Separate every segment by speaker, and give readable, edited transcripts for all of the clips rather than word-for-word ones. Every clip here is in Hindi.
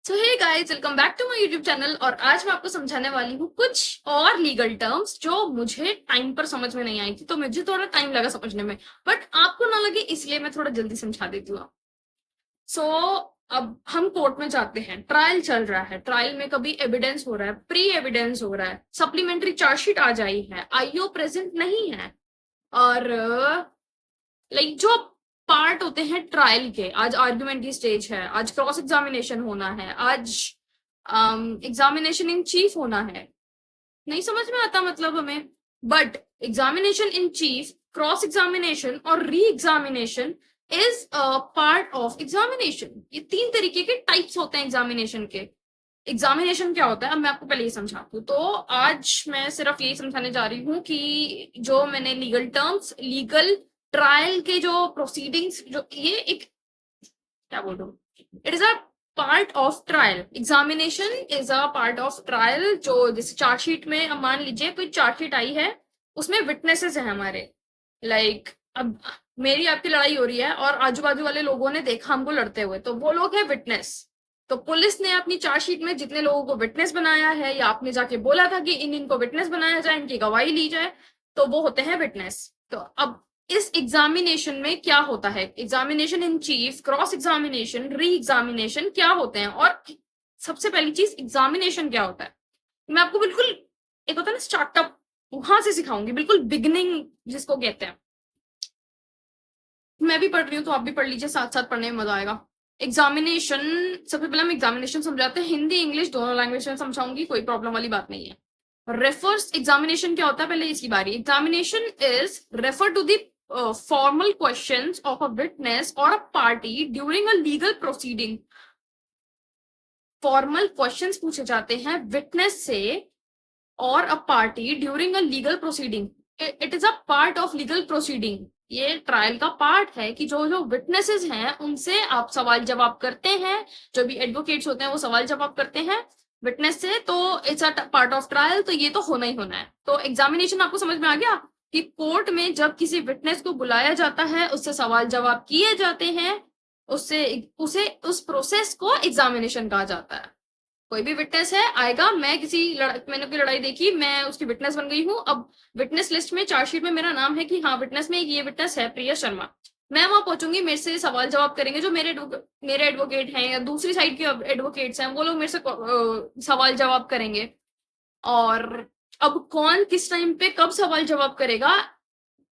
Speaker 1: So hey guys, welcome back to my YouTube channel. और आज मैं आपको समझाने वाली हूँ कुछ और लीगल टर्म्स जो मुझे टाइम पर समझ में नहीं आई थी, तो मुझे थोड़ा टाइम लगा समझने में, बट आपको ना लगे इसलिए मैं थोड़ा जल्दी समझा देती हूँ। सो अब हम कोर्ट में जाते हैं, ट्रायल चल रहा है, ट्रायल में कभी एविडेंस हो रहा है, प्री एविडेंस हो रहा है, सप्लीमेंट्री चार्जशीट आ जाई है, आईओ प्रेजेंट नहीं है, और लाइक जो पार्ट होते हैं ट्रायल के, आज आर्ग्यूमेंट की स्टेज है, आज क्रॉस एग्जामिनेशन होना है, आज एग्जामिनेशन इन चीफ होना है। नहीं समझ में आता मतलब हमें, but examination in chief, cross examination और re examination is part of examination. ये तीन तरीके के टाइप्स होते हैं एग्जामिनेशन के। एग्जामिनेशन क्या होता है, अब मैं आपको पहले ये समझाती हूँ। तो आज मैं सिर्फ यही समझाने जा रही हूँ कि जो मैंने लीगल टर्म्स, लीगल ट्रायल के जो प्रोसीडिंग्स, जो ये एक क्या बोल रहा हूँ, it is a part of trial. Examination is a part of trial. जो जैसे चार्जशीट में, अब मान लीजिए कोई चार्जशीट आई है, उसमें विटनेसेस हैं हमारे, लाइक अब मेरी आपकी लड़ाई हो रही है और आजू बाजू वाले लोगों ने देखा हमको लड़ते हुए, तो वो लोग है विटनेस। तो पुलिस ने अपनी चार्जशीट में जितने लोगों को विटनेस बनाया है, या आपने जाके बोला था कि इनको विटनेस बनाया जाए, इनकी गवाही ली जाए, तो वो होते हैं विटनेस। तो अब इस एग्जामिनेशन में क्या होता है, examination in chief, cross examination, re examination क्या होते हैं, और सबसे पहली चीज एग्जामिनेशन क्या होता है, मैं आपको बिल्कुल एक होता है ना स्टार्टअप, वहां से सिखाऊंगी, बिल्कुल बिगिनिंग जिसको कहते हैं। मैं भी पढ़ रही हूँ तो आप भी पढ़ लीजिए, साथ साथ पढ़ने में मजा आएगा। एग्जामिनेशन, सबसे पहले हम एग्जामिनेशन समझाते हैं, हिंदी इंग्लिश दोनों लैंग्वेज में समझाऊंगी, कोई प्रॉब्लम वाली बात नहीं है। रेफर्स, एग्जामिनेशन क्या होता है, पहले इसकी बारी। Examination is refer to the formal questions of a witness और a party during a legal proceeding. Formal questions पूछे जाते हैं विटनेस से और a party during a legal proceeding. It is a part of legal proceeding. ये ट्रायल का पार्ट है कि जो जो विटनेसेस हैं उनसे आप सवाल जवाब करते हैं, जो भी एडवोकेट्स होते हैं वो सवाल जवाब करते हैं विटनेस से, तो it's a part of trial, तो ये तो होना ही होना है। तो एग्जामिनेशन आपको समझ में आ गया कि कोर्ट में जब किसी विटनेस को बुलाया जाता है, उससे सवाल जवाब किए जाते हैं, उससे उसे उस प्रोसेस को एग्जामिनेशन कहा जाता है। कोई भी विटनेस है आएगा, मैं किसी मैंने कोई लड़ाई देखी, मैं उसकी विटनेस बन गई हूँ, अब विटनेस लिस्ट में, चार्जशीट में मेरा नाम है कि हाँ विटनेस में ये विटनेस है प्रिया शर्मा, मैं वहां पहुंचूंगी, मेरे से सवाल जवाब करेंगे जो मेरे एडवोकेट हैं या दूसरी साइड के एडवोकेट्स हैं, वो लोग मेरे से सवाल जवाब करेंगे। और अब कौन किस टाइम पे कब सवाल जवाब करेगा,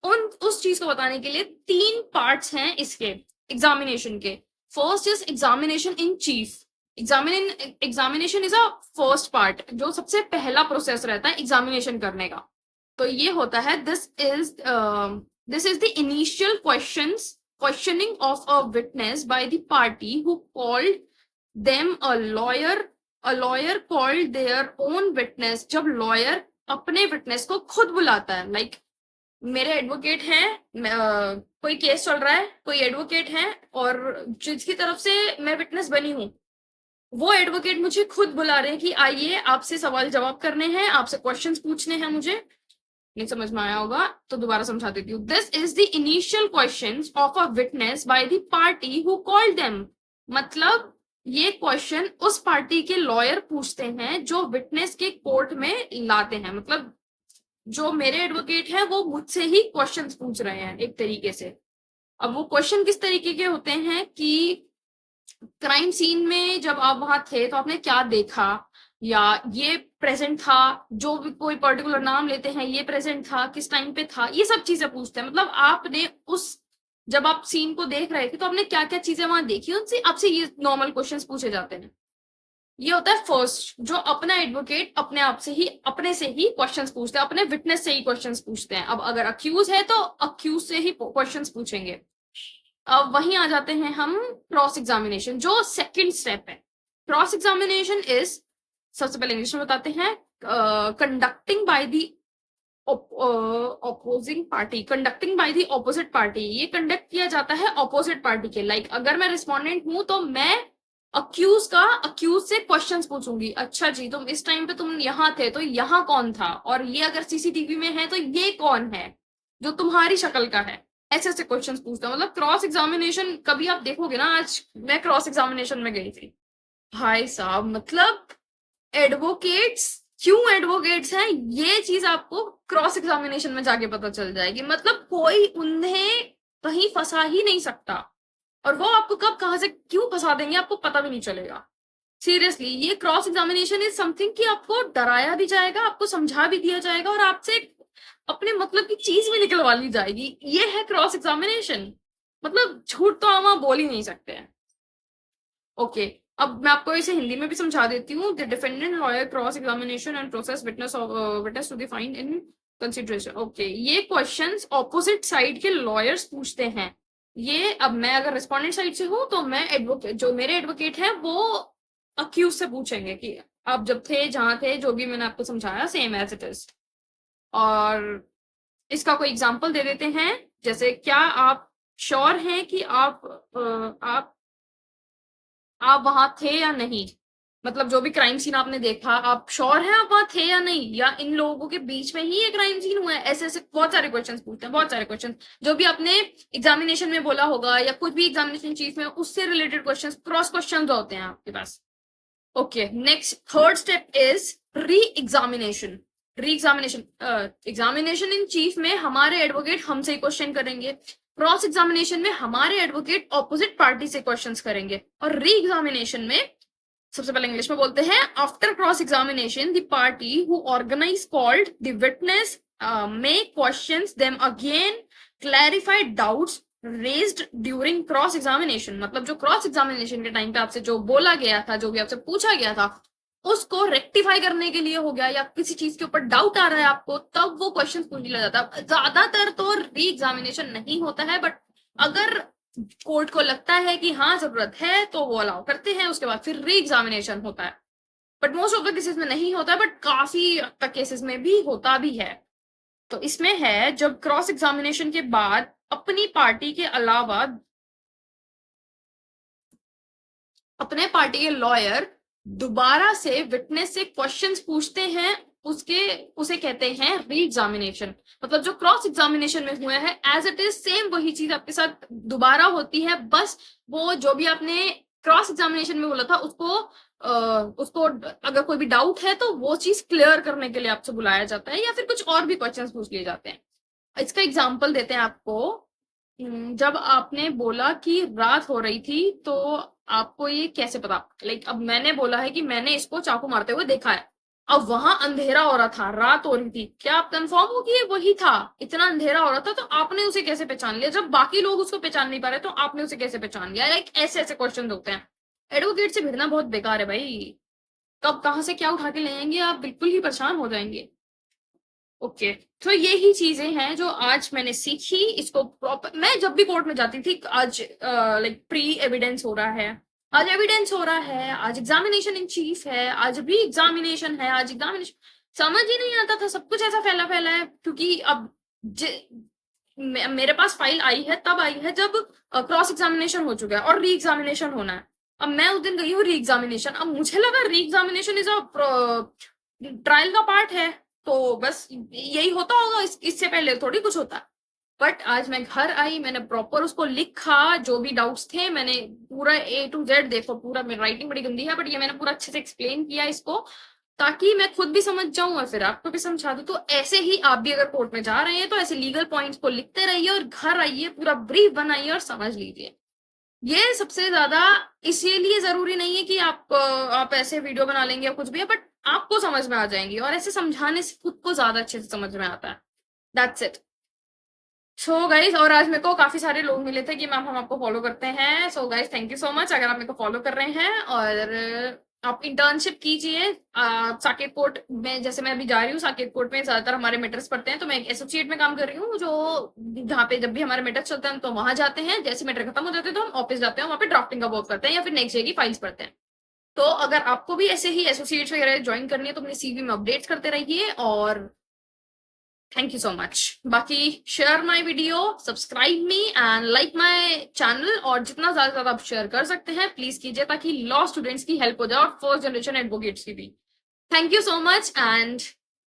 Speaker 1: उन उस चीज को बताने के लिए तीन पार्ट्स हैं इसके एग्जामिनेशन के। First is examination in chief. Examination is a first part, जो सबसे पहला प्रोसेस रहता है एग्जामिनेशन करने का। तो ये होता है, this is the initial questioning of a witness by the party who called them a lawyer. A lawyer called their own witness, जब लॉयर अपने विटनेस को खुद बुलाता है, लाइक मेरे एडवोकेट हैं, कोई केस चल रहा है, कोई एडवोकेट है, और जिसकी तरफ से मैं विटनेस बनी हूँ, वो एडवोकेट मुझे खुद बुला रहे हैं कि आइए आपसे सवाल जवाब करने हैं, आपसे क्वेश्चंस पूछने हैं। मुझे नहीं समझ में आया होगा तो दोबारा समझा देती हूँ। This is the initial questions of a witness by the party who called them. मतलब ये क्वेश्चन उस पार्टी के लॉयर पूछते हैं जो विटनेस के कोर्ट में लाते हैं, मतलब जो मेरे एडवोकेट हैं वो मुझसे ही क्वेश्चंस पूछ रहे हैं एक तरीके से। अब वो क्वेश्चन किस तरीके के होते हैं कि क्राइम सीन में जब आप वहां थे तो आपने क्या देखा, या ये प्रेजेंट था, जो भी कोई पर्टिकुलर नाम लेते हैं, ये प्रेजेंट था, किस टाइम पे था, ये सब चीजें पूछते हैं। मतलब आपने उस, जब आप सीन को देख रहे थे तो आपने क्या क्या चीजें वहां देखी, उनसे आपसे ये नॉर्मल क्वेश्चंस पूछे जाते हैं। ये होता है फर्स्ट, जो अपना एडवोकेट अपने आप से ही, अपने से ही क्वेश्चंस पूछते हैं, अपने विटनेस से ही क्वेश्चंस पूछते हैं। अब अगर अक्यूज है तो अक्यूज से ही क्वेश्चंस पूछेंगे। अब वहीं आ जाते हैं हम क्रॉस एग्जामिनेशन, जो सेकंड स्टेप है। क्रॉस एग्जामिनेशन इज, सबसे पहले इंग्लिश में बताते हैं, conducting by the opposing party, conducting by the opposite party. ये कंडक्ट किया जाता है ऑपोजिट पार्टी के, लाइक अगर मैं रिस्पोंडेंट हूं तो मैं अक्यूज से क्वेश्चंस पूछूंगी, अच्छा जी तुम इस टाइम पे तुम यहाँ थे तो यहाँ कौन था, और ये अगर सीसीटीवी में है तो ये कौन है जो तुम्हारी शक्ल का है। ऐसे ऐसे क्वेश्चंस पूछता है। मतलब क्रॉस एग्जामिनेशन कभी आप देखोगे ना, आज मैं क्रॉस एग्जामिनेशन में गई थी, भाई साहब, मतलब एडवोकेट्स क्यों एडवोकेट्स हैं, ये चीज आपको क्रॉस एग्जामिनेशन में जाके पता चल जाएगी। मतलब कोई उन्हें कहीं फंसा ही नहीं सकता, और वो आपको कब कहां से क्यों फंसा देंगे आपको पता भी नहीं चलेगा। सीरियसली, ये क्रॉस एग्जामिनेशन इज समथिंग कि आपको डराया भी जाएगा, आपको समझा भी दिया जाएगा, और आपसे अपने मतलब की चीज भी निकलवा ली जाएगी। ये है क्रॉस एग्जामिनेशन। मतलब झूठ तो हम बोल ही नहीं सकते हैं। ओके, अब मैं आपको इसे हिंदी में भी समझा देती हूँ। The defendant lawyer cross examination and process witness to the find in consideration. Okay, ये क्वेश्चंस ऑपोजिट साइड के लॉयर्स पूछते हैं। ये अब मैं अगर रिस्पोंडेंट साइड से हूँ तो मैं एडवोकेट, जो मेरे एडवोकेट हैं वो अक्यूज से पूछेंगे कि आप जब थे जहां थे, जो भी मैंने आपको समझाया सेम एज इट इज। और इसका कोई एग्जांपल दे देते हैं, जैसे क्या आप श्योर हैं कि आप वहां थे या नहीं। मतलब जो भी क्राइम सीन आपने देखा, आप श्योर हैं आप वहां थे या नहीं, या इन लोगों के बीच में ही ये क्राइम सीन हुआ है। ऐसे ऐसे बहुत सारे क्वेश्चंस पूछते हैं, बहुत सारे क्वेश्चन जो भी आपने एग्जामिनेशन में बोला होगा, या कुछ भी एग्जामिनेशन चीज में उससे रिलेटेड क्वेश्चन, क्रॉस क्वेश्चन होते हैं आपके पास। Okay, next third step is re examination. Re examination, examination in chief में हमारे एडवोकेट हमसे ही क्वेश्चन करेंगे, क्रॉस एग्जामिनेशन में हमारे एडवोकेट ऑपोजिट पार्टी से क्वेश्चंस करेंगे, और री एग्जामिनेशन में सबसे पहले इंग्लिश में बोलते हैं, after cross examination the party who organise called the witness may questions them again, clarify doubts raised during cross examination. मतलब जो क्रॉस एग्जामिनेशन के टाइम पे आपसे जो बोला गया था, जो भी आपसे पूछा गया था, उसको रेक्टिफाई करने के लिए हो गया, या किसी चीज के ऊपर डाउट आ रहा है आपको, तब वो क्वेश्चन पूछ लिया जाता है। ज्यादातर तो री एग्जामिनेशन नहीं होता है, बट अगर कोर्ट को लगता है कि हाँ जरूरत है तो वो अलाउ करते हैं, उसके बाद फिर री एग्जामिनेशन होता है। But most of the cases में नहीं होता है, बट काफी केसेस में भी होता भी है। तो इसमें है, जब क्रॉस एग्जामिनेशन के बाद अपनी पार्टी के अलावा अपने पार्टी के लॉयर दोबारा से विटनेस से क्वेश्चंस पूछते हैं, उसे कहते हैं री एग्जामिनेशन। मतलब जो क्रॉस एग्जामिनेशन में हुआ है एज इट इज सेम वही चीज आपके साथ दोबारा होती है, बस वो जो भी आपने क्रॉस एग्जामिनेशन में बोला था उसको अगर कोई भी डाउट है तो वो चीज क्लियर करने के लिए आपसे बुलाया जाता है, या फिर कुछ और भी क्वेश्चंस पूछ लिए जाते हैं। इसका एग्जाम्पल देते हैं आपको। जब आपने बोला कि रात हो रही थी, तो आपको ये कैसे पता? लाइक अब मैंने बोला है कि मैंने इसको चाकू मारते हुए देखा है, अब वहां अंधेरा हो रहा था, रात हो रही थी, क्या आप कंफर्म हो कि ये वही था? इतना अंधेरा हो रहा था, तो आपने उसे कैसे पहचान लिया? जब बाकी लोग उसको पहचान नहीं पा रहे तो आपने उसे कैसे पहचान लिया? लाइक ऐसे ऐसे क्वेश्चन होते हैं। एडवोकेट से भिड़ना बहुत बेकार है भाई, कब कहां से क्या उठा के ले आएंगे, आप बिल्कुल ही परेशान हो जाएंगे। ओके, तो यही चीजें हैं जो आज मैंने सीखी। इसको प्रॉपर, मैं जब भी कोर्ट में जाती थी, आज लाइक प्री एविडेंस हो रहा है, आज एविडेंस हो रहा है, आज एग्जामिनेशन इन चीफ है, आज भी एग्जामिनेशन है, आज एग्जामिनेशन, समझ ही नहीं आता था, सब कुछ ऐसा फैला फैला है। क्योंकि अब मेरे पास फाइल आई है, तब आई है जब क्रॉस एग्जामिनेशन हो चुका है और री एग्जामिनेशन होना है। अब मैं उस दिन गई हूँ री एग्जामिनेशन, अब मुझे लगा री एग्जामिनेशन इज अ ट्रायल का पार्ट है, तो बस यही होता होगा, इससे पहले थोड़ी कुछ होता। बट आज मैं घर आई, मैंने प्रॉपर उसको लिखा, जो भी डाउट्स थे मैंने पूरा A to Z, देखो पूरा, मेरी राइटिंग बड़ी गंदी है बट ये मैंने पूरा अच्छे से एक्सप्लेन किया इसको, ताकि मैं खुद भी समझ जाऊं और फिर आपको भी समझा दूं। तो ऐसे ही आप भी अगर कोर्ट में जा रहे हैं तो ऐसे लीगल पॉइंट्स को लिखते रहिए, और घर आइए, पूरा ब्रीफ बनाइए और समझ लीजिए। ये सबसे ज्यादा इसीलिए जरूरी नहीं है कि आप ऐसे वीडियो बना लेंगे या कुछ भी है, बट आपको समझ में आ जाएंगी, और ऐसे समझाने से खुद को ज्यादा अच्छे से समझ में आता है। That's it. सो गाइज, और आज मेरे को काफी सारे लोग मिले थे कि मैम हम आपको फॉलो करते हैं। So guys, thank you so much अगर आप मेरे को फॉलो कर रहे हैं। और आप इंटर्नशिप कीजिए साकेत कोर्ट में, जैसे मैं अभी जा रही हूँ साकेत कोर्ट में, ज्यादातर हमारे मेटर्स पड़ते हैं, तो मैं एक एसोसिएट में काम कर रही हूँ, जो जहाँ पे जब भी हमारे मेटर्स चलते हैं तो वहां जाते हैं, जैसे मेटर खत्म हो जाते हैं तो हम ऑफिस जाते हैं, वहाँ पे ड्राफ्टिंग का वर्क करते हैं, या फिर नेक्स्ट डे की फाइल्स पढ़ते हैं। तो अगर आपको भी ऐसे ही एसोसिएट्स वगैरह ज्वाइन करनी है तो अपने CV में अपडेट्स करते रहिए। और थैंक यू सो मच। बाकी share my video, subscribe me and like my channel, और जितना ज्यादा ज्यादा आप शेयर कर सकते हैं प्लीज कीजिए, ताकि लॉ स्टूडेंट्स की हेल्प हो जाए और फर्स्ट जनरेशन एडवोकेट्स की भी। Thank you so much, and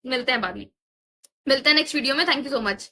Speaker 1: मिलते हैं बाद में, मिलते हैं नेक्स्ट वीडियो में। Thank you so much.